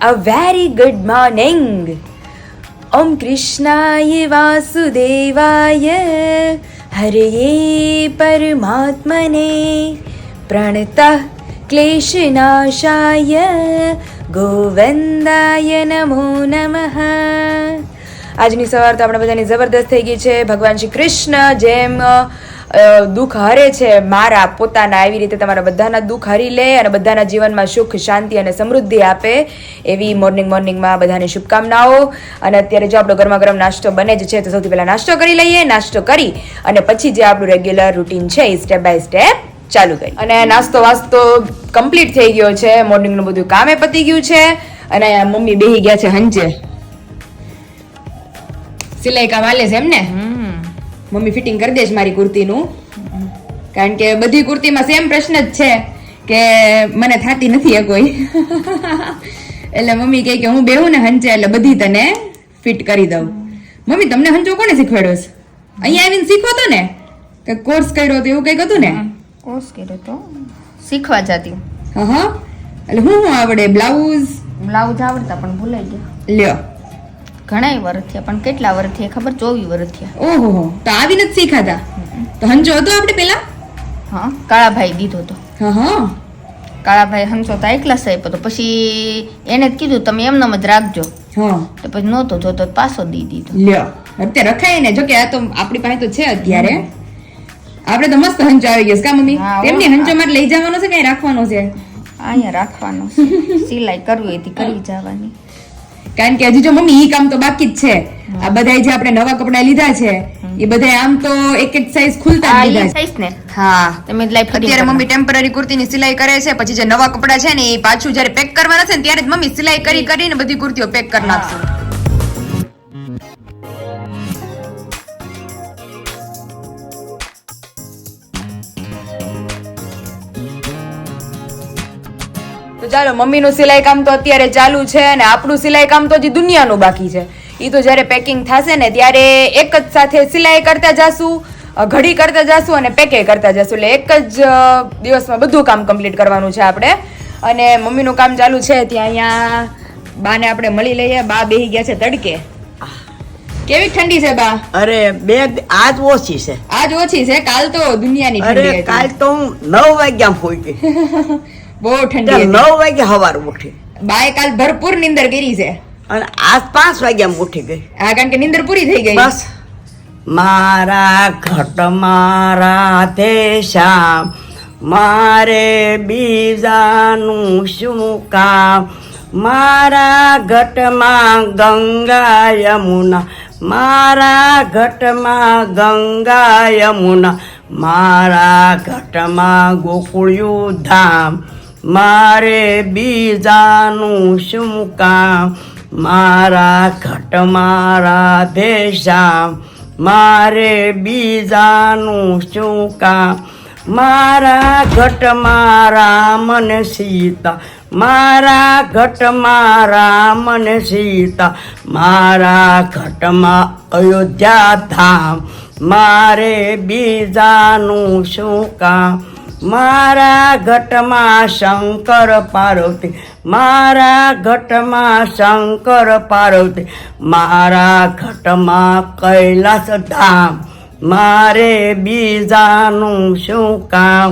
A very good morning. Om Krishnaya Vasudevaya Hare Paramatmane Pranatah Kleshanashaya Govindaya Namo Namaha. આજની સવાર તો આપણે બધાની જબરદસ્ત થઈ ગઈ છે. ભગવાન શ્રી કૃષ્ણ જેમ દુઃખ હરે છે મારા પોતાના, એવી રીતે તમારા બધાના દુઃખ હરી લે અને બધાના જીવનમાં સુખ, શાંતિ અને સમૃદ્ધિ આપે એવી મોર્નિંગમાં બધાની શુભકામનાઓ. અને અત્યારે જો આપણો ગરમા ગરમ નાસ્તો બને જ છે તો સૌથી પહેલાં નાસ્તો કરી લઈએ. નાસ્તો કરી અને પછી જે આપણું રેગ્યુલર રૂટીન છે એ સ્ટેપ બાય સ્ટેપ ચાલુ કરી. અને નાસ્તો વાસ્તો કમ્પ્લીટ થઈ ગયો છે, મોર્નિંગનું બધું કામે પતી ગયું છે. અને મમ્મી બેહી ગયા છે હંચે, સિલાઈ કામ હાલે છે એમ ને? મમ્મી ફિટિંગ કરી દેશ મારી કુર્તીનું, કારણ કે બધી કુર્તીમાં સેમ પ્રશ્ન જ છે કે મને થાતી નથી એ કોઈ. એટલે મમ્મી કહે કે હું બેહું ને હંચે એટલે બધી તને ફિટ કરી દઉં. મમ્મી તમને હંચો કોને શીખવાડ્યો છે? અહીંયા આવીને શીખો તો ને કે કોર્સ કર્યો તો એવું કંઈક હતું ને? કોર્સ કર્યો તો શીખવા જતી. હા એટલે હું આવડે? બ્લાઉઝ આવડતા પણ ભૂલાઈ ગયા. લ્યો, ઘણા વર્ષ થયા, પણ કેટલા વર્ષ થયા ખબર? 24 વર્ષ થયા. ઓહો, તો આવીને જ શીખાતા. તો હંચો હતો આપણે પેલા? હા, કાળાભાઈ દીધો તો. હા, કાળાભાઈ હંચો તો એકલા સાહેબ તો પછી એને જ કીધું તમે એમનામ જ રાખજો. હા, તો પછી નહોતો જોતો પાછો દી દીધો. લ્યો, અત્યારે રખાય ને. જો કે આ તો આપણી પાસે તો છે અત્યારે. આપણે તો મસ્ત હંચો આવી ગયો કા મમ્મી? તેમની હંચો માટે લઈ જવાનો છે કે રાખવાનો છે? અહીંયા રાખવાનો છે. સિલાઈ કરવી હતી કરી જવાની. કારણ કે હજી જો મમ્મી ઈ કામ તો બાકી જ છે. આ બધા જે આપણે નવા કપડા લીધા છે એ બધા આમ તો એક એક સાઈઝ ખુલતા જ લીધા છે ને. હા, તમે લાઈ અત્યારે મમ્મી ટેમ્પરરી કુર્તીની સિલાઈ કરે છે. પછી જે નવા કપડા છે ને એ પાછું જયારે પેક કરવાના છે ને ત્યારે જ મમ્મી સિલાઈ કરીને બધી કુર્તીઓ પેક કરી નાખશે. તો ચાલો, મમ્મીનું સિલાઈ કામ તો અત્યારે ચાલુ છે અને આપણું સિલાઈ કામ તો હજી દુનિયાનું બાકી છે. એ તો જ્યારે પેકિંગ થશે ને ત્યારે એક જ સાથે સિલાઈ કરતા જાશું, ઘડી કરતા જાશું અને પેકે કરતા જાશું. એટલે એક જ દિવસમાં બધું કામ કમ્પ્લીટ કરવાનું છે આપણે. અને મમ્મીનું કામ ચાલુ છે ત્યાં અહીંયા બાને આપણે મળી લઈએ. બા બેહી ગયા છે તડકે. કેવી ઠંડી છે બા? અરે આજ ઓછી છે. આજ ઓછી છે, કાલ તો દુનિયાની ઠંડી હતી. કાલ તો હું 9 વાગ્યા ફોઈ ગઈ. બહુ ઠંડી હતી. 9 વાગે સવાર ઉઠી. બાએ કાલ ભરપૂર નીંદર કરી છે અને આજ 5 વાગ્યા ઉઠી ગઈ. હા, કારણ કે નીંદર પૂરી થઈ ગઈ. બસ મારા ઘટ મારા દેશા મારે બીજાનું શું કામ. મારા ઘટમાં ગંગા યમુના, મારા ઘટમાં ગંગા યમુના, મારા ઘટમાં ગોકુળિયું ધામ. મારે બીજાનું શું કામ. મારા ઘટ મારા દેશા મારે બીજાનું શું કામ. મારા ઘટમાં રામ ને સીતા, મારા ઘટમાં રામ ને સીતા, મારા ઘટમાં અયોધ્યા ધામ. મારે બીજાનું શું કામ. મારા ઘટમાં શંકર પાર્વતી, મારા ઘટમાં શંકર પાર્વતી, મારા ઘટમાં કૈલાસ ધામ. મારે બીજાનું શું કામ.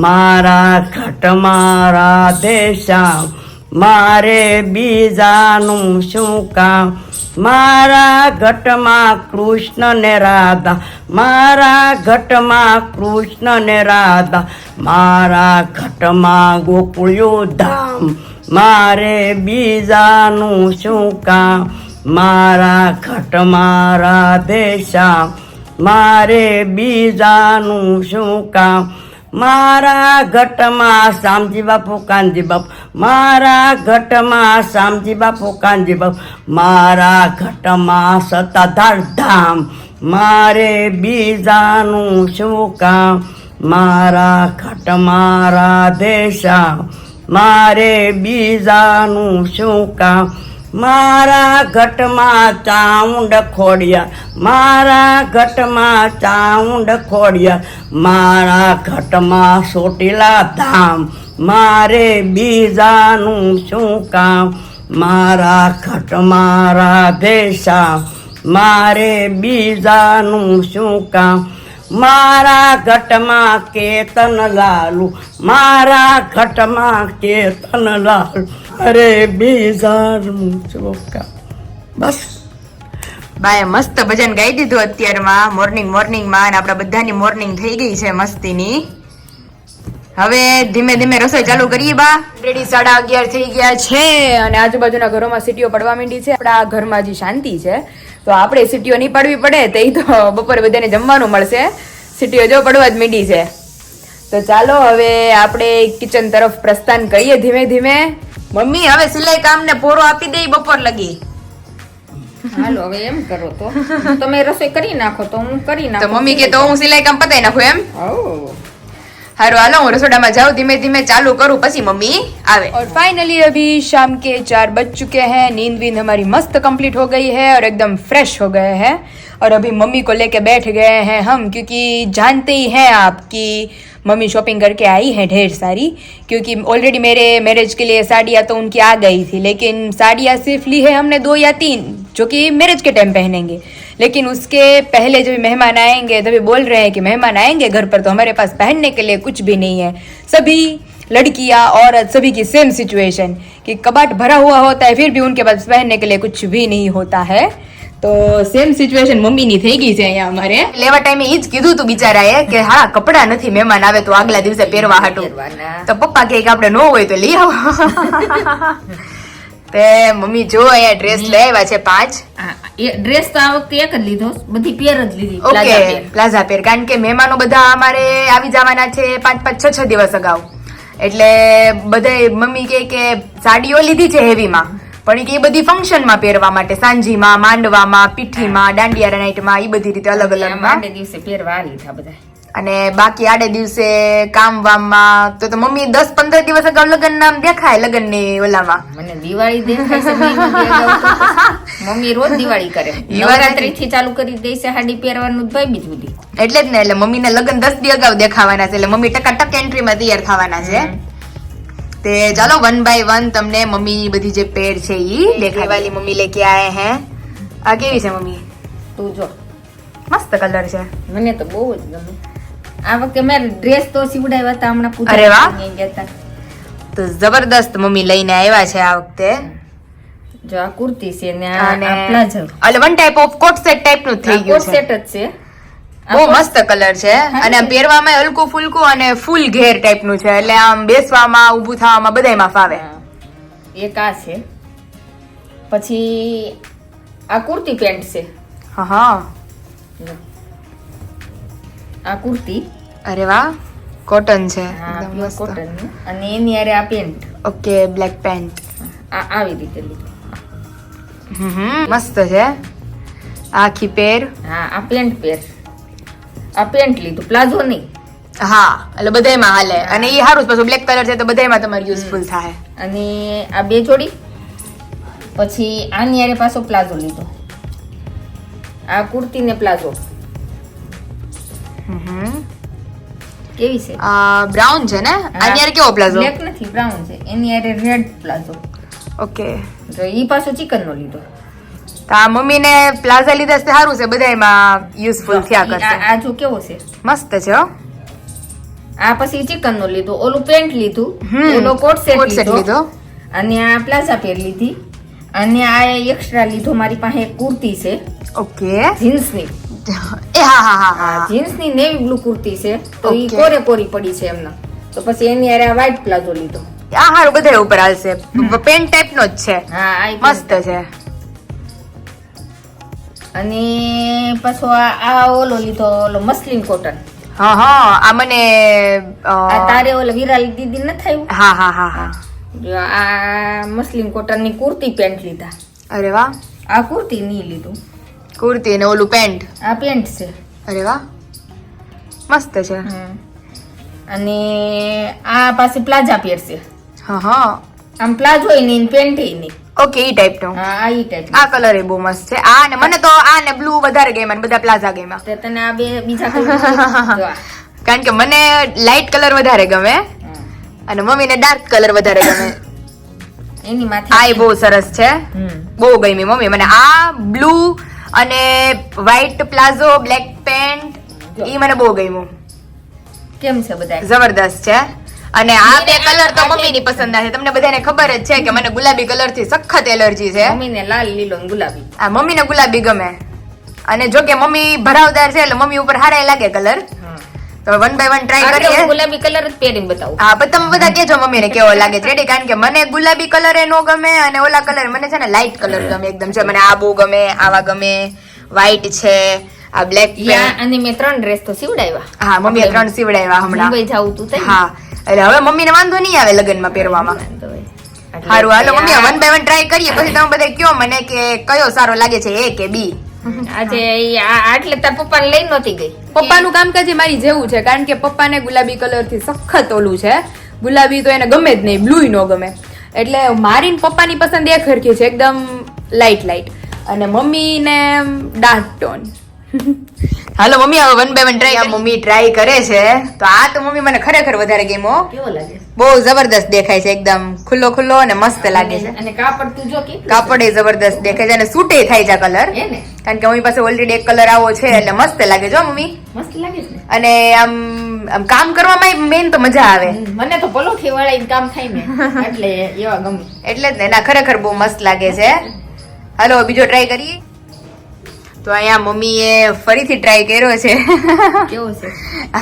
મારા ઘટમાં રાધેશ્યામ, મારે બીજાનું શું કામ. મારા ઘટમાં કૃષ્ણ ને રાધા, મારા ઘટમાં કૃષ્ણ ને રાધા, મારા ઘટમાં ગોકુળિયું ધામ. મારે બીજાનું શું કામ. મારા ઘટમાં રાધેશ્યામ, મારે બીજાનું શું કામ. મારા ઘટમાં શામજી બાપુ કાનજી બાપુ, મારા ઘટમાં શામજી બાપુ કાનજી બાપુ, મારા ઘટમાં સત્તાધાર ધામ. મારે બીજાનું શું કામ. મારા ઘટમાં રાધેશ્યામ, મારે બીજાનું શું કામ. મારા ઘટમાં ચામુંડ ખોડિયા, મારા ઘટમાં ચામુંડ ખોડિયા, મારા ઘટમાં ચોટીલા ધામ. મારે બીજાનું શું કામ. મારા ઘટમાં રાધે શ્યામ મારે બીજાનું શું કામ મારા ઘટમાં કેતન લાલુ મારા ઘટમાં કેતન લાલુ અરે બીજાનું શું કામ બસ બાય મસ્ત ભજન ગાઈ દીધું અત્યારમાં મોર્નિંગમાં અને આપણા બધાની મોર્નિંગ થઈ ગઈ છે મસ્તીની. હવે ધીમે ધીમે રસોઈ ચાલુ કરીએ બા. રેડી 11:30 થઈ ગયા છે અને આજુબાજુના ઘરોમાં સીટીઓ પડવા માંડી છે. આપણા ઘરમાં હજી શાંતિ છે તો આપણે સીટીઓ નહીં પાડવી પડે તો એ તો બપોરે બધાને જમવાનું મળશે. સીટીઓ જો પડવા જ માંડી છે તો ચાલો હવે આપણે કિચન તરફ પ્રસ્થાન કરીએ ધીમે ધીમે. મમ્મી હવે સિલાઈ કામ ને પોરો આપી દઈ બપોર લગી. હાલો હવે એમ કરો તો તમે રસોઈ કરી નાખો તો હું કરી તો નાખું. મમ્મી કે તો હું સિલાઈ કામ પતાઈ નાખું એમ. ઓ हारो हालो હું रसोड़ा जाऊँ धीमे धीमे चालू करूँ पसी मम्मी आवे. और फाइनली अभी शाम के 4 बज चुके हैं. नींद वींद हमारी मस्त कंप्लीट हो गई है और एकदम फ्रेश हो गए हैं और अभी मम्मी को लेके बैठ गए हैं हम क्योंकि जानते ही हैं आप कि मम्मी शॉपिंग करके आई हैं ढेर सारी क्योंकि ऑलरेडी मेरे मैरिज के लिए साड़ियाँ तो उनकी आ गई थी लेकिन साड़ियाँ सिर्फ ली है हमने 2 या 3 जो कि मैरिज के टाइम पहनेंगे लेकिन उसके पहले जब मेहमान आएंगे तभी बोल रहे हैं कि मेहमान आएंगे घर पर तो हमारे पास पहनने के लिए कुछ भी नहीं है. सभी लड़कियां औरत सभी की सेम सिचुएशन कि कबाट भरा हुआ होता है फिर भी उनके पास पहनने के लिए कुछ भी नहीं होता है. તો સેમ સિચ્યુએશન મમ્મીની થઈ ગઈ છે અહીંયા અમારે. લેવા ટાઈમે ઈ જ કીધું તું બિચારાએ કે હા કપડા નથી મહેમાન આવે તો આગલા દિવસે પહેરવા હાટું. તો પપ્પા કહે કે આપણે નો હોય તો લઈ આવો. તે મમ્મી જો અહીંયા ડ્રેસ લઈ આવ્યા છે 5. એ ડ્રેસ તો આ વખતે એક જ લીધો, બધી પેર જ લીધી. ઓકે પ્લાઝા પેર કારણ કે મહેમાનો બધા અમારે આવી જવાના છે 5-5 6 દિવસ અગાઉ એટલે બધા મમ્મી કે સાડીઓ લીધી છે હેવીમાં પણ એ બધી ફંક્શનમાં પહેરવા માટે સાંજીમાં માંડવામાં પીઠીમાં દાંડિયા નાઈટમાં એ બધી રીતે અલગ અલગ આડે દિવસે પહેરવા આ લીધા બધા અને બાકી આડે દિવસે કામ વામમાં તો મમ્મી 10-15 દિવસ અગાઉ લગ્ન નામ દેખાય લગ્ન ની ઓલામાં. મને દિવાળી દેખાય છે મમ્મી રોજ દિવાળી કરે નવરાત્રી થી ચાલુ કરી દે છે સાડી પહેરવાનું ભાઈ બીજું દી એટલે જ ને એટલે મમ્મી ને લગ્ન 10 દી અગાઉ દેખાવાના છે એટલે મમ્મી ટકાટક એન્ટ્રીમાં તૈયાર થવાના છે. તે ચાલો 1 by 1 તમને મમ્મી બધી જે પેર છે ઈ દેખાવાલી મમ્મી લેકે આયે હે. આ કેવી છે મમ્મી? તું જો મસ્ત કલર છે. મને તો બહુ જ ગમે. આ વખતે મેં ડ્રેસ તો સીવડાવ્યા હતા હમણાં પૂજા. અરે વાહ તો જબરદસ્ત મમ્મી લઈને આવ્યા છે આ વખતે. જો આ કુર્તી છે ને આ પ્લાઝો એટલે one type of coat set type નું થઈ ગયું છે. કોટ સેટ જ છે. બહુ મસ્ત કલર છે અને આમ પહેરવામાં હલકું ફુલકું અને ફૂલ ઘેર ટાઈપ નું છે એટલે આમ બેસવામાં ઊભું થવામાં બધાયમાં ફાવે. એક આ છે પછી આ કુર્તી પેન્ટ છે. હા આ કુર્તી અરે વાહ કોટન છે એકદમ કોટન અને એની હારે આ પેન્ટ. ઓકે બ્લેક પેન્ટ આ આવી રીતે લીધું. મસ્ત છે આખી પેર. હા આ પેન્ટ પેર આ પેન્ટ લીધું પ્લાઝો નહીં. હા એટલે બધાયમાં હાલે અને એ સારું પાછું બ્લેક કલર છે તો બધાયમાં તમારે યુઝફુલ થાય. અને આ 2 જોડી પછી આની હારે પાછો પ્લાઝો લીધો. આ કુર્તી ને પ્લાઝો કેવી છે? બ્રાઉન છે ને આની હારે કેવો પ્લાઝો? બ્લેક નથી બ્રાઉન છે એની હારે રેડ પ્લાઝો. ઓકે તો ઈ પાછો ચિકન નો લીધો. તો આ મમ્મીને પ્લાઝા લીધા છે સારું છે બધાયમાં યુઝફુલ થયા કરશે. આ જો કેવો છે મસ્ત છે હો. આ પછી ચિકન નો લીધો ઓલું પેન્ટ લીધું ઓલો કોટ સેટ લીધો અને આ પ્લાઝા પેર લીધી અને આ એક્સ્ટ્રા લીધો મારી પાસે એક કુર્તી છે. ઓકે જીન્સ ની એ હા જીન્સ ની નેવી બ્લુ કુર્તી છે તો ઈ કોરે કોરી પડી છે એમને તો પછી એની હારે આ વ્હાઈટ પ્લાઝો લીધો. આ હારું બધા ઉપર હાલશે પેન્ટ ટાઈપ નો જ છે. હા મસ્ત છે. અને પાછો આ ઓલો લીધો ઓલો મસ્લિન કોટન. હા આ મને આ તારે ઓલો વિરાલ દીદી ન થયું. હા જો આ મસ્લિન કોટન ની કુર્તી પેન્ટ લીધા. અરે વાહ આ કુર્તી નહીં લીધું કુર્તી ને ઓલું પેન્ટ. આ પેન્ટ છે. અરે વાહ મસ્ત છે. અને આ પાસે પ્લાઝા પેર છે. હા આમ પ્લાઝો નહીં પેન્ટ નહીં. ઓકે ઈ ટાઈપ નો. હા ઈ ટાઈપ. આ કલર એ બહુ મસ્ત છે. આ ને મને તો આ ને બ્લુ વધારે ગમ્યા ને બધા પ્લાઝા ગમ્યા. તે તને આ બે બીજા કલર કારણ કે મને લાઈટ કલર વધારે ગમે અને મમ્મીને ડાર્ક કલર વધારે ગમે. એની માથે આ બહુ સરસ છે, બહુ ગમી મમ્મી મને. આ બ્લુ અને વ્હાઈટ પ્લાઝો બ્લેક પેન્ટ ઈ મને બહુ ગમ્યું. કેમ છે બધા? જબરદસ્ત છે. અને આ બે કલર તો મમ્મીની પસંદના છે. તમને બધાને ખબર જ છે કે મને ગુલાબી કલર થી સખત એલર્જી છે. મમ્મીને લાલ, લીલો ને ગુલાબી. આ મમ્મીને ગુલાબી ગમે. અને જો કે મમ્મી ભરાવદાર છે એટલે મમ્મી ઉપર હારા લાગે કલર. તો 1 by 1 ટ્રાય કરીએ. ગુલાબી કલર જ પહેરીને બતાવું. હા, પણ તમે બધા કેજો મમ્મીને કેવો લાગે છે. રેડી? કારણ કે મને ગુલાબી કલર એ નો ગમે અને ઓલા કલર મને છે ને લાઇટ કલર ગમે એકદમ. છે મને આ બહુ ગમે, આવા ગમે, વ્હાઈટ છે, આ બ્લેક અને મેં 3 ડ્રેસ તો સીવડાવ્યા. હા, મમ્મીએ 3 સીવડાવ્યા હમણાં. મુંબઈ જાવું તું તઈ. હા, એટલે હવે મમ્મીને વાંધો નહીં આવે લગ્નમાં પહેરવામાં. સારું, હાલો મમ્મી 1 by 1 ટ્રાય કરીએ, પછી તમે બધા કયો મને કે કયો સારો લાગે છે, A કે B. આજે આટલે તાર પપ્પાને લઈ નહોતી ગઈ. પપ્પાનું કામકાજ એ મારી જેવું છે, કારણ કે પપ્પાને ગુલાબી કલર થી સખત ઓલું છે. ગુલાબી તો એને ગમે જ નહીં, બ્લુ નો ગમે. એટલે મારી ને પપ્પાની પસંદ એક સરખી છે, એકદમ લાઇટ લાઇટ. અને મમ્મી ને ડાર્ક ટોન. હાલો મમ્મી હવે 1 by 1 ટ્રાય. મમ્મી ટ્રાય કરે છે તો આ તો મમ્મી મને ખરેખર વધારે ગમ્યો. કેવો લાગે? બહુ જબરદસ્ત દેખાય છે, એકદમ ખુલ્લો ખુલ્લો અને મસ્ત લાગે છે. અને કાપડ તું જો કેટલું કાપડ એ જબરદસ્ત દેખાય છે અને સૂટે થાય છે કલર. હે ને? કારણ કે મમ્મી પાસે ઓલરેડી એક કલર આવો છે એટલે મસ્ત લાગે છે મમ્મી. મસ્ત લાગે છે ને? અને આમ કામ કરવામાં મેન તો મજા આવે. મને તો પલોઠી વાળાને કામ થાય ને એટલે એવા ગમે. એટલે જ ને, એના ખરેખર બહુ મસ્ત લાગે છે. હાલો બીજો ટ્રાય કરીએ. તો અહીંયા મમ્મીએ ફરીથી ટ્રાય કર્યો છે. કેવો છે?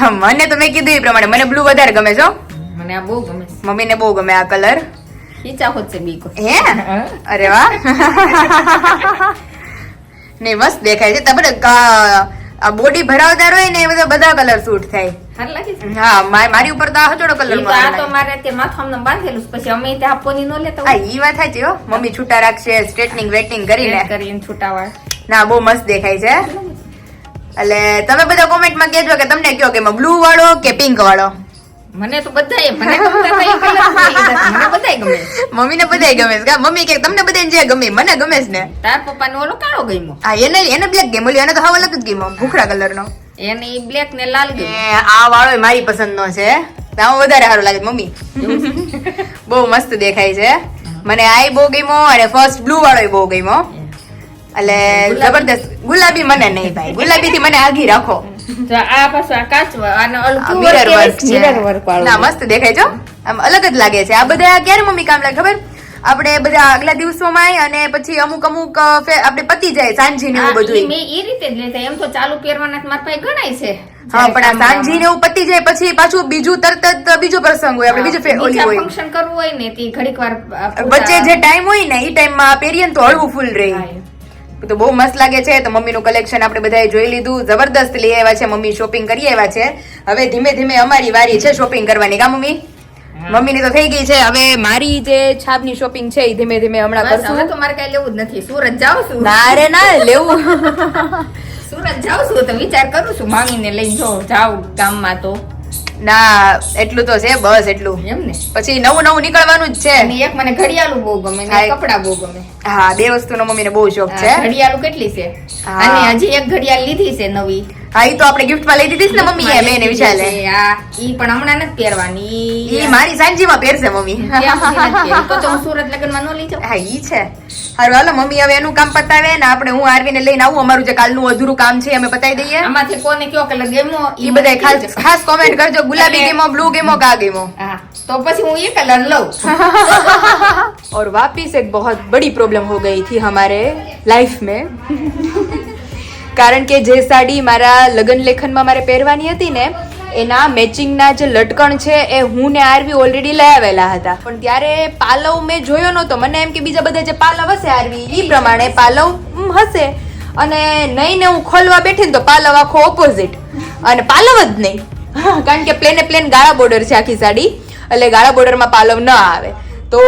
હા, મને તો મેં કીધું એ પ્રમાણે મને બ્લુ વધારે ગમે છે. મને આ બહુ ગમે છે. મમ્મીને બહુ ગમે આ કલર. ખીચા હોત છે બીકો. હે? અરે વાહ. નહીં, મસ્ત દેખાય છે. તમે આ બોડી ભરાવદાર હોય ને એ બધા કલર સૂટ થાય. સારું લાગે છે. હા, મારી ઉપર તો આ હચોડો કલર આ તો મારે તે માથામાં બાંધેલું છે, પછી અમે ત્યાં આપવાની ન લેતા હા, ઈ વાત સાચી હો. મમ્મી છૂટા રાખશે, સ્ટ્રેટનિંગ વેટિંગ કરીને. કરીને છૂટાવાળ. ના, બહુ મસ્ત દેખાય છે. એટલે તમે બધા કોમેન્ટમાં કહેજો કે તમને કયો કે બ્લુ વાળો કે પિંક વાળો. મને તો બધાય મને ગમતા હતા એ colour જ લઈ લીધા. મને બધાય ગમે. મમ્મીને બધાય ગમે છે. મમ્મી કે તમને બધાને જે ગમે મને ગમે છે ને. તાર પપ્પાને ઓલો કાળો ગમ્યો. હા, એને બ્લેક ગમે. ઓલી એને તો હાવ અલગ જ ગમ્યો, ભૂખરા કલર નો. એને ઈ બ્લેક ને લાલ ગમ્યો. આ વાળો મારી પસંદ નો છે. આમાં વધારે સારું લાગે મમ્મી. બહુ મસ્ત દેખાય છે. મને આ બહુ ગમ્યો અને ફર્સ્ટ બ્લુ વાળો બહુ ગમ્યો. એટલે જબરદસ્ત. ગુલાબી મને નહીં ભાઈ, ગુલાબી થી મને આગી રાખો. તો આ પાછું આ કાચું અને ઓલું આ mirror mirror work છે. mirror work વાળું. ના, મસ્ત દેખાય છે. આમ અલગ જ લાગે છે. આ બધા ક્યારે મમ્મી કામ લાગે ખબર? આપણે બધા આગલા દિવસોમાં અને પછી અમુક આપણે પતી જાય સાંજી ને એવું બધું. મેં એ રીતે જ લેતા. એમ તો ચાલુ પહેરવાના મારા પાસે ગણાય છે. હા, પણ આ સાંજી ને એવું પતી જાય પછી પાછું બીજું તરત જ બીજો પ્રસંગ હોય, આપણે બીજું ઓલી હોય. ફંક્શન કરવું હોય ને તે ઘડીક વાર વચ્ચે જે ટાઈમ હોય ને એ ટાઈમમાં પહેરીએ ને તો હળવું ફૂલ રહે. તો બહુ મસ્ત લાગે છે. તો મમ્મીનું કલેક્શન આપણે બધાએ જોઈ લીધું. જબરદસ્ત લઈ આવ્યા છે મમ્મી, શોપિંગ કરી આવ્યા છે. હવે ધીમે ધીમે અમારી વારી છે શોપિંગ કરવાની. કા મમ્મી? મમ્મીની તો થઈ ગઈ છે. હવે મારી જે છાપની શોપિંગ છે એ ધીમે ધીમે હમણાં કરશું. તો મારે કઈ લેવું જ નથી. સુરત જાઉં છું. ના રે ના, લેવું. સુરત જાઉં છું તો વિચાર કરું છું મામીને લઈને જાઉં ગામમાં. તો ના, એટલું તો છે બસ, એટલું. એમ ને? પછી નવું નવું નીકળવાનું જ છે. અને એક મને ઘડિયાળું બહુ ગમે ને કપડા બહુ ગમે. હા, બે વસ્તુનો મમ્મીને બહુ શોખ છે. ઘડિયાળું કેટલી છે? હા. અને હજી એક ઘડિયાળ લીધી છે નવી. હા, ઈ તો આપણે ગિફ્ટમાં લઈ દીધી છે ને મમ્મીએ, મેં ને વિશાલે. ઈ પણ હમણાં નથી પહેરવાની. ઈ મારી સાંજીમાં પહેરશે મમ્મી. ત્યાં સુધી નથી પહેરી. તો હું સુરત લગ્નમાં ન લઈ જાઉં. હા, ઈ છે. હારું, હાલો મમ્મી હવે એનું કામ પતાવે ને આપણે હું આરવીને લઈને આવું. અમારું જે કાલનું અધૂરું કામ છે અમે પતાવી દઈએ. આમાંથી કોને કયો કલર ગમ્યો ઈ બધા ખાસ કોમેન્ટ કરજો. ગુલાબી ગેમો, બ્લુ ગેમો, કા ગેમો. હા, તો પછી હું એ કલર લઉં. और वापिस एक बहुत बड़ी प्रॉब्लम हो गई थी हमारे लाइफ में. કારણ કે જે સાડી મારા લગ્ન લેખનમાં મારે પહેરવાની હતી ને એના મેચિંગના જે લટકણ છે એ હું ને આરવી ઓલરેડી લઈ આવેલા હતા. પણ ત્યારે પાલવ મેં જોયો નહોતો. મને એમ કે બીજા બધા જે પાલવ હશે આરવી એ પ્રમાણે પાલવ હશે. અને નહીં ને હું ખોલવા બેઠી ને તો પાલવ આખો ઓપોઝિટ. અને પાલવ જ નહીં. કારણ કે પ્લેન ગાળા બોર્ડર છે આખી સાડી. એટલે ગાળા બોર્ડરમાં પાલવ ન આવે. તો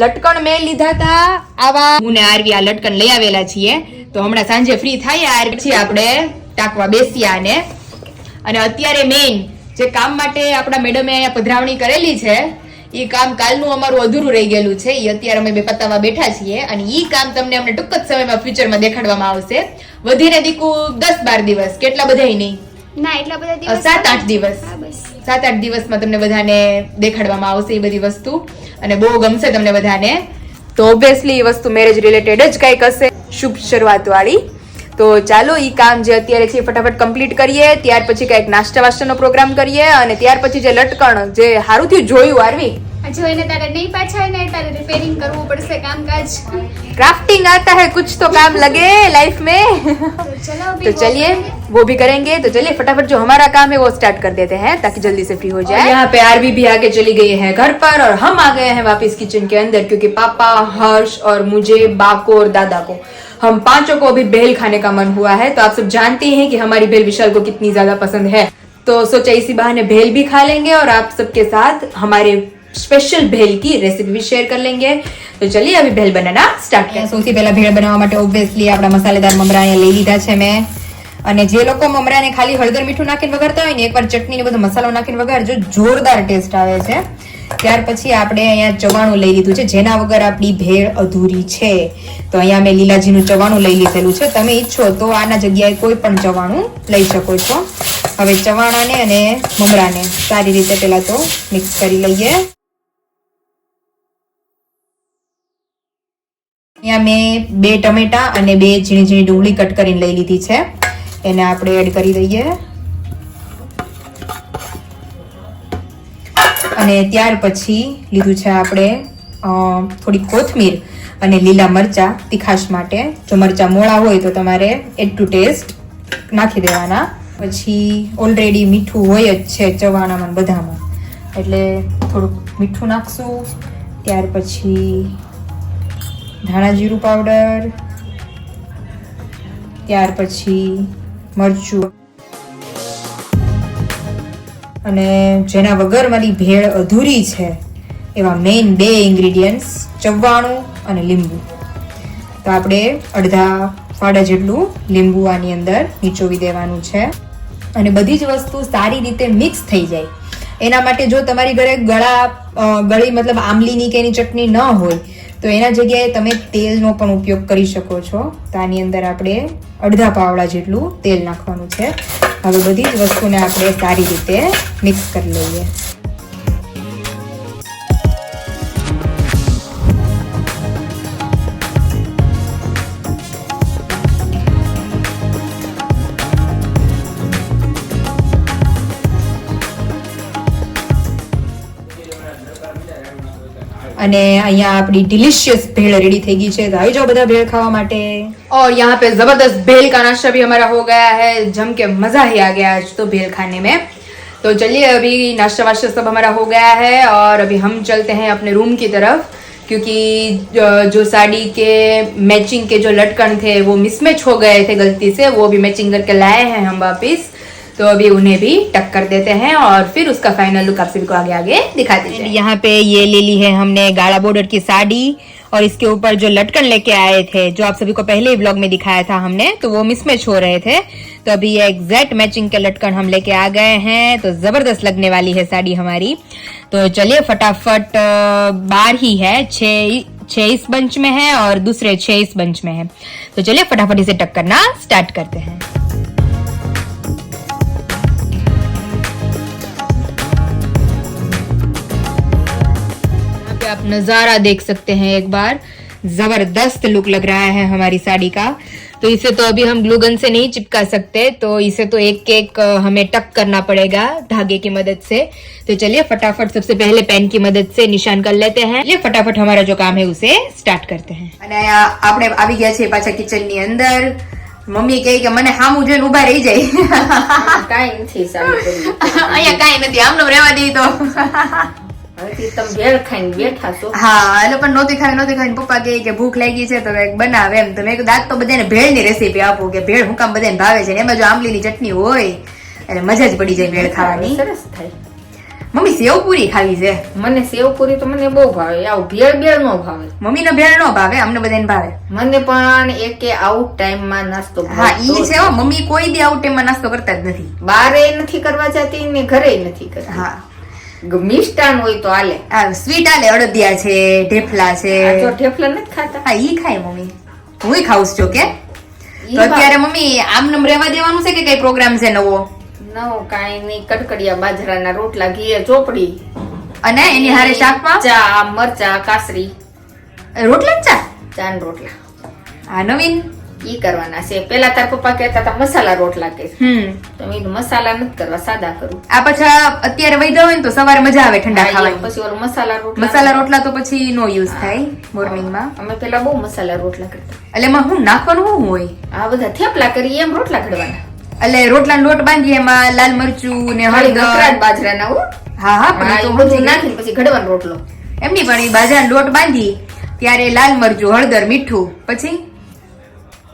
લટકણ મેં લીધા હતા આવા. હું ને આરવી આ લટકણ લઈ આવેલા છીએ. તો હમણાં સાંજે ફ્રી થાય પછી આપણે ટાંકવા બેસ્યા. અને અત્યારે મેઇન જે કામ માટે આપણા મેડમે અહીંયા પધરાવણી કરેલી છે એ કામ કાલનું અમારું અધૂરું રહી ગયેલું છે. એ અત્યારે અમે બે પતાવવા બેઠા છીએ અને એ કામ તમને અમને ટૂંક જ સમયમાં ફ્યુચરમાં દેખાડવામાં આવશે. વધીને દીકુ 10-12 દિવસ, કેટલા બધાય નહીં, ના એટલા બધા દિવસ 7-8 દિવસ, 7-8 દિવસમાં તમને બધાને દેખાડવામાં આવશે એ બધી વસ્તુ. અને બહુ ગમશે તમને બધાને. તો ઓબ્વિયસલી એ વસ્તુ મેરેજ રિલેટેડ જ કંઈક હશે, શુભ શરૂઆત વાળી. તો ચાલો ઈ કામ જે અત્યારે છે ફટાફટ કમ્પ્લીટ કરીએ, ત્યાર પછી કંઈક નાસ્તા વાસ્તાનો પ્રોગ્રામ કરીએ, અને ત્યાર પછી જે લટકણ જે હારું થયું જોયું આરવી જોઈને તારે નહીં પાછા ને તારે રિપેરિંગ કરવું પડશે કામકાજ. क्राफ्टिंग आता है कुछ तो काम लगे लाइफ में. चलो अभी तो चलिए वो भी करेंगे. तो चलिए फटाफट जो हमारा काम है वो स्टार्ट कर देते हैं ताकि जल्दी से फ्री हो जाए. यहाँ पे आरवी भी आगे चली गई है घर पर और हम आ गए हैं वापस किचन के अंदर क्योंकि पापा, हर्ष और मुझे, बा को और दादा को, हम पांचों को अभी भेल खाने का मन हुआ है. तो आप सब जानते हैं कि हमारी भेल विशाल को कितनी ज्यादा पसंद है, तो सोचा इसी बहाने भेल भी खा लेंगे और आप सबके साथ हमारे स्पेशल भेल की रेसिपी भी शेयर कर लेंगे. तो चलिए अभी भेल बनाना स्टार्ट करें. સૌથી પહેલા ભેળ બનાવવા માટે ઓબ્વિયસલી આપણા મસાલેદાર મમરા અહીંયા લઈ લીધા છે મેં. અને જે લોકો મમરાને ખાલી હળદર મીઠું નાખીને વઘારતા હોય ને, એકવાર ચટણી ને બધો મસાલો નાખીને વઘારજો, જોરદાર ટેસ્ટ આવે છે. ત્યાર પછી આપણે અહીંયા ચવાણું લઈ લીધું છે, જેના વગર આપણી ભેળ અધૂરી છે. તો અહીંયા મેં લીલાજીનું ચવાણું લઈ લીધેલું છે. તમે ઈચ્છો તો આના જગ્યાએ કોઈ પણ ચવાણું લઈ શકો છો. હવે ચવાણાને અને મમરાને સારી રીતે પહેલા તો મિક્સ કરી લઈએ. અહીંયા મેં 2 ટમેટા અને 2 ઝીણી ઝીણી ડુંગળી કટ કરીને લઈ લીધી છે, એને આપણે એડ કરી દઈએ. અને ત્યાર પછી લીધું છે આપણે થોડી કોથમીર અને લીલા મરચા તીખાશ માટે. જો મરચા મોળા હોય તો તમારે એડ ટુ ટેસ્ટ નાખી દેવાના. પછી ઓલરેડી મીઠું હોય જ છે ચવાણામાં બધામાં, એટલે થોડુંક મીઠું નાખશું. ત્યાર પછી ધાણા જીરું પાવડર, ત્યાર પછી મરચું. અને જેના વગર મારી ભેળ અધૂરી છે એવા મેઇન 2 ઇન્ગ્રેડિયન્ટ્સ, ચવાણું અને લીંબુ. તો આપણે અડધા ફાડા જેટલું લીંબુ આની અંદર નીચોવી દેવાનું છે. અને બધી જ વસ્તુ સારી રીતે મિક્સ થઈ જાય એના માટે જો તમારી ઘરે ગળી મતલબ આંબલીની કે એની ચટણી ન હોય તો એના જગ્યાએ તમે તેલનો પણ ઉપયોગ કરી શકો છો. તો આની અંદર આપણે અડધા પાવડા જેટલું તેલ નાખવાનું છે. હવે બધી જ વસ્તુને આપણે સારી રીતે મિક્સ કરી લઈએ. અને અહીંયા આપણી डिलीशियस भेल रेडी થઈ ગઈ છે. તો આવી જાઓ બધા भेल खावा માટે. और यहाँ पे जबरदस्त भेल का नाश्ता भी हमारा हो गया है, जम के मजा ही आ गया आज तो भेल खाने में. तो चलिए अभी नाश्ता वाश्ता सब हमारा हो गया है और अभी हम चलते हैं अपने रूम की तरफ क्योंकि जो साड़ी के मैचिंग के जो लटकन थे वो मिसमैच हो गए थे गलती से, वो अभी मैचिंग करके लाए हैं हम वापिस. तो अभी उन्हें भी टक कर देते हैं और फिर उसका फाइनल लुक आप सभी को आगे आगे दिखाते हैं. यहाँ पे ये ले ली है हमने गाढ़ा बॉर्डर की साड़ी और इसके ऊपर जो लटकन लेके आए थे जो आप सभी को पहले व्लॉग में दिखाया था हमने, तो वो मिसमैच हो रहे थे. तो अभी ये एग्जैक्ट मैचिंग के लटकन हम लेके आ गए हैं. तो जबरदस्त लगने वाली है साड़ी हमारी. तो चलिए फटाफट 12 ही है, 6 इस बंच में है और दूसरे 6 इस बंच में है. तो चलिए फटाफट इसे टक करना स्टार्ट करते हैं. आप नजारा देख सकते हैं एक बार, जबरदस्त लुक लग रहा है हमारी साड़ी का. तो इसे तो अभी हम ग्लू गन से नहीं चिपका सकते, तो इसे तो एक एक हमें टक करना पड़ेगा धागे की मदद से. तो चलिए फटाफट सबसे पहले पेन की मदद से निशान कर लेते हैं. ये फटाफट हमारा जो काम है उसे स्टार्ट करते हैं. અને આપણે આવી ગયા છે પાછા કિચન ની અંદર. મમ્મી કહે કે મને સામું જોઈને ઊભા રહી જાય. કાંઈ નથી ચાલુ કર્યું. અહીંયા કાંઈ નથી, આમનો રહેવા દઈ તો. હવેથી તમે ભેળ ખાઈને બેઠા છો. હા, એટલે પણ નહોતી ખાઈને પપ્પા કહે કે ભૂખ લાગી છે તો કંઈક બનાવે એમ. તો મેં કીધું આજ તો બધાને ભેળની રેસીપી આપું કે ભેળ હું કામ બધાને ભાવે છે ને એમાં જો આંબલીની ચટણી હોય એટલે મજા જ પડી જાય ભેળ ખાવાની. સરસ થાય. મમ્મી સેવ પૂરી ખાવી છે. મને સેવપુરી તો મને બહુ ભાવે, આવું ભેળ નો ભાવે. મમ્મીને ભેળ નો ભાવે, અમને બધાને ભાવે. મને પણ એકે આઉટ ટાઈમમાં નાસ્તો હા ઈ છે હો, મમ્મી કોઈ દી આઉટ ટાઈમમાં નાસ્તો કરતા જ નથી. બારે નથી કરવા જતી ને ઘરે નથી કરતી. હા, મિષ્ટાન હોય તો હાલે. આ સ્વીટ આલે, અડદિયા છે, ઢેફલા છે. આ તો ઠેફલા નથી ખાતા. હા ઈ ખાય મમ્મી, હુંય ખાઉં છું કે. તો અત્યારે મમ્મી આમ રહેવા દેવાનું છે કે કઈ પ્રોગ્રામ છે નવો? નવો કાંઈ નહીં, કડકડિયા બાજરાના રોટલા, ઘી ચોપડી અને એની હારે શાકમાં ચા, મરચા, કાસરી. રોટલા ને ચા? ચા ને રોટલા આ નવીન. ઈ કરવાના છે. પેલા તાર પપ્પા કહેતા હતા મસાલા રોટલા કે, તો મેં કીધું મસાલા નથી કરવા, સાદા કરું. આ પાછા અત્યારે વૈધા હોય ને તો સવારે મજા આવે ઠંડા હા, ખાવાની. પછી ઓલો મસાલા રોટલા, મસાલા રોટલા તો પછી નો યુઝ થાય મોર્નિંગમાં. અમે પેલા બહુ મસાલા રોટલા કરતા. એટલે એમાં શું નાખવાનું શું હોય? આ બધા થેપલા કરી એમ રોટલા ઘડવાના. એટલે રોટલાનો લોટ બાંધીએ એમાં લાલ મરચું ને હળદર. ગકરાટ બાજરાના હો. હા હા, પણ હા, એ તો ઈ સમજી બધું ગઈ. નાખીને પછી ઘડવાનો રોટલો. એમની પણ એ બાજરાનો લોટ બાંધી ત્યારે લાલ મરચું, હળદર, મીઠું, પછી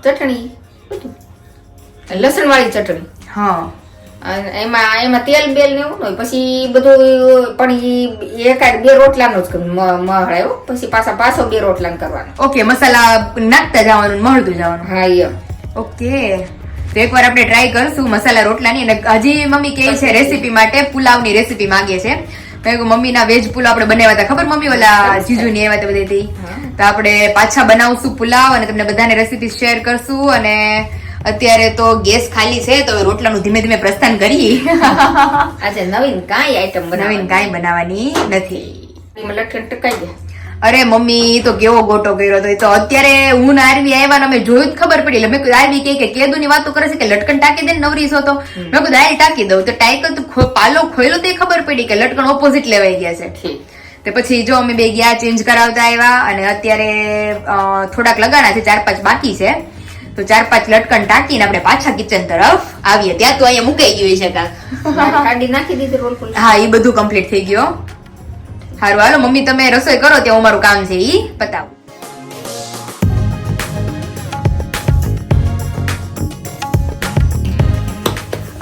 ચટણી બધું, લસણ વાળી ચટણી. હા અને એમાં તેલ બેલ ને એવું ન હોય. પછી બધું પણ ઈ એકાદ બે રોટલાનો જ મળાયો. પછી પાછો બે રોટલાનો કરવાનો. ઓકે, મસાલા નાખતા જવાનું, મળતું જવાનું. હા એમ. ઓકે, તો એકવાર આપણે ટ્રાય કરશું મસાલા રોટલાની. અને હજી મમ્મી કહે છે રેસીપી માટે, પુલાવની રેસીપી માંગે છે. મમ્મીના વેજ પુલાવ આપણે બનાવ્યા હતા, ખબર મમ્મી ઓલા જીજુની આવ્યા હતા બધી. તો આપણે પાછા બનાવશું પુલાવ અને તમને બધાને રેસીપી શેર કરશું. અને અત્યારે તો ગેસ ખાલી છે, તો રોટલાનું ધીમે ધીમે પ્રસ્થાન કરીએ. આજે નવીન કાંઈ આઈટમ નવીન કાંઈ બનાવવાની નથી. લટકન ટકાઈ ગયા. અરે મમ્મી તો કેવો ગોટો કર્યો હતો. એ તો અત્યારે હું ને આરવી આવ્યા ને અમે જોયું જ ખબર પડી. એટલે મેં કીધું આરવી કે કેદુ ની વાતો કરે છે કે લટકન ટાંકી દે ને નવરી છો તો. મેં કીધું દાલ ટાંકી દઉં. તો ટાઈકલ તો પાલો ખોયલો તો ખબર પડી કે લટકન ઓપોઝિટ લેવાઈ ગયા છે. તો પછી જો અમે બે ગયા, ચેન્જ કરાવતા આવ્યા. અને અત્યારે થોડાક લગાણા છે, 4-5 બાકી છે. તો 4-5 લટકન ટાંકીને આપણે પાછા કિચન તરફ આવીએ. ત્યાં તો અહીંયા મુકાઈ ગયું છે કાક. કાઢી નાખી દીધી રોલ. હા, એ બધું કમ્પ્લીટ થઈ ગયો. હારું, હાલો મમ્મી તમે રસોઈ કરો, ત્યાં અમારું કામ છે ઈ પતાવું.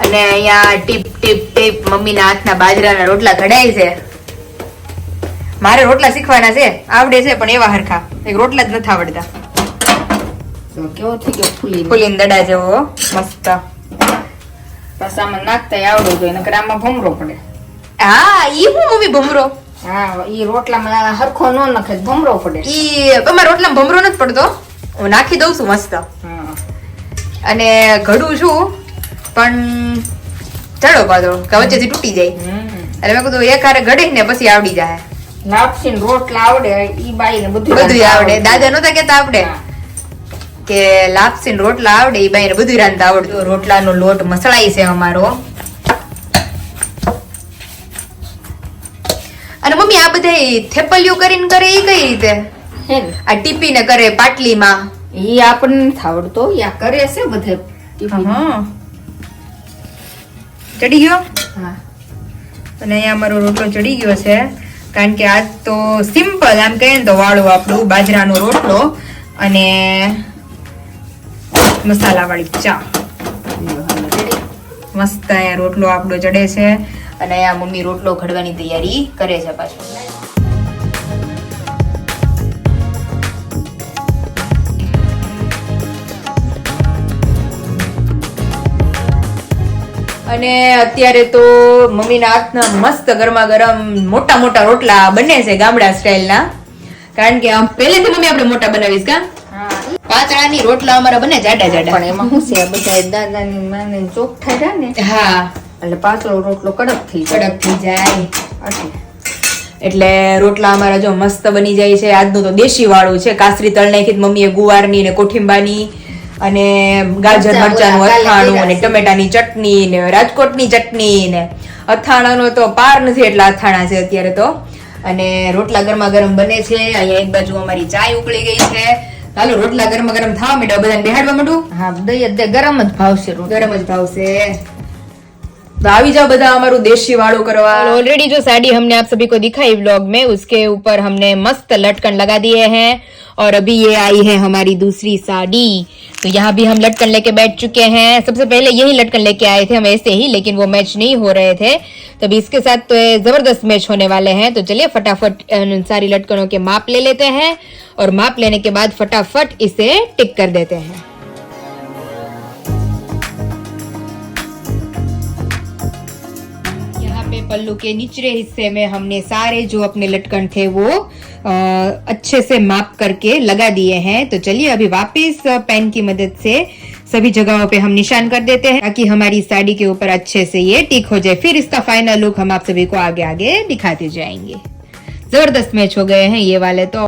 અને અહીંયા ટીપ ટીપ ટીપ મમ્મીના હાથના બાજરાના રોટલા ઘડાય છે. મારે રોટલા શીખવાના છે, આવડે છે પણ એવા હરખા, એક રોટલા જ નથી આવડતા. કેવો થઈ ગયો ફૂલી ફૂલીને દડા જેવો મસ્ત. પાસામાં નાખતા આવડવું જોઈએ, નકર આમાં ભમરો પડે. હા, ઈ હું મમ્મી ભમરો. હા, ઈ રોટલામાં હરખો ન નખે ભમરો પડે. ઈ અમારા રોટલામાં ભમરો નથી પડતો, હું નાખી દઉં છું મસ્ત. અને ઘડું છું પણ ચડો પાછો કે વચ્ચેથી તૂટી જાય. એટલે મેં કીધું એક હારે ઘડી ને પછી આવડી જાય. લાપસી રોટલા આવડે, ઈ બાઈ ને બધું આવડે. દાદા નહોતા કેતા આવડે કે લાપસી રોટલા આવડે, ઈ બાઈ ને બધું રાંધતા આવડતું. રોટલાનો લોટ મસળાઈ છે અમારો. અને મમ્મી આ બધા થેપલિયું કરીને કરે એ કઈ રીતે? આ ટીપીને કરે પાટલીમાં. ઈ આપણને નથી આવડતો, યા કરે છે બધે. ચડી ગયો. હા, અને અહીંયા અમારો રોટલો ચડી ગયો છે, કારણ કે આજ તો સિમ્પલ આમ કહીએ ને તો વાળું આપણું બાજરાનો રોટલો અને મસાલા વાળી ચા. મસ્ત અહીંયા રોટલો આપણો ચડે છે. અને આ મમ્મી રોટલો ઘડવાની તૈયારી કરે છે પાછું. અને અત્યારે તો મમ્મીના હાથના મસ્ત ગરમા ગરમ મોટા મોટા રોટલા બને છે ગામડા સ્ટાઇલના. કારણ કે પહેલેથી મમ્મી આપણે મોટા બનાવીશ કા. પાતળાની રોટલા અમારા બને જાડા જાડા. પણ એમાં શું છે, બધા દાદાની માને ચોખ્ઠા રહ્યા ને, હા, એટલે પાતળો રોટલો કડક થઈ જાય. એટલે એટલે રોટલા અમારા જો મસ્ત બની જાય છે. આજનું તો દેશી વાળું છે. કાસરી તળ નાખી મમ્મીએ ગુવારની ને કોઠીંબાની અને ગાજર મરચાનું અથાણું અને ટમેટાની ચટણી ને રાજકોટની ચટણી ને અથાણાનો તો પાર નથી, એટલા અથાણા છે અત્યારે તો. અને રોટલા ગરમા ગરમ બને છે. અહીંયા એક બાજુ અમારી ચાય ઉકળી ગઈ છે. ચાલો રોટલા ગરમા ગરમ થવા માંડ્યા, બધાને બેહાડવા માંડું. હા, દહીં ગરમ જ ભાવશે, ગરમ જ ભાવશે. तो આવી जाओ બધા हमारू देशी वालों करवा। ऑलरेडी जो साड़ी हमने आप सभी को दिखाई व्लॉग में, उसके ऊपर हमने मस्त लटकन लगा दिए हैं और अभी ये आई है हमारी दूसरी साड़ी। तो यहाँ भी हम लटकन लेके बैठ चुके हैं। सबसे पहले यही लटकन लेके आए थे हम ऐसे ही, लेकिन वो मैच नहीं हो रहे थे, तो अभी इसके साथ तो जबरदस्त मैच होने वाले हैं। तो चलिए फटाफट सारी लटकनों के माप ले लेते हैं और माप लेने के बाद फटाफट इसे टिक कर देते हैं। पल्लू के निचले हिस्से में हमने सारे जो अपने लटकन थे वो अच्छे से माप करके लगा दिए हैं। तो चलिए अभी वापस पेन की मदद से सभी जगहों पे हम निशान कर देते हैं ताकि हमारी साड़ी के ऊपर अच्छे से ये टिक हो जाए। फिर इसका फाइनल लुक हम आप सभी को आगे आगे दिखाते जाएंगे। जबरदस्त मैच हो गए हैं ये वाले तो।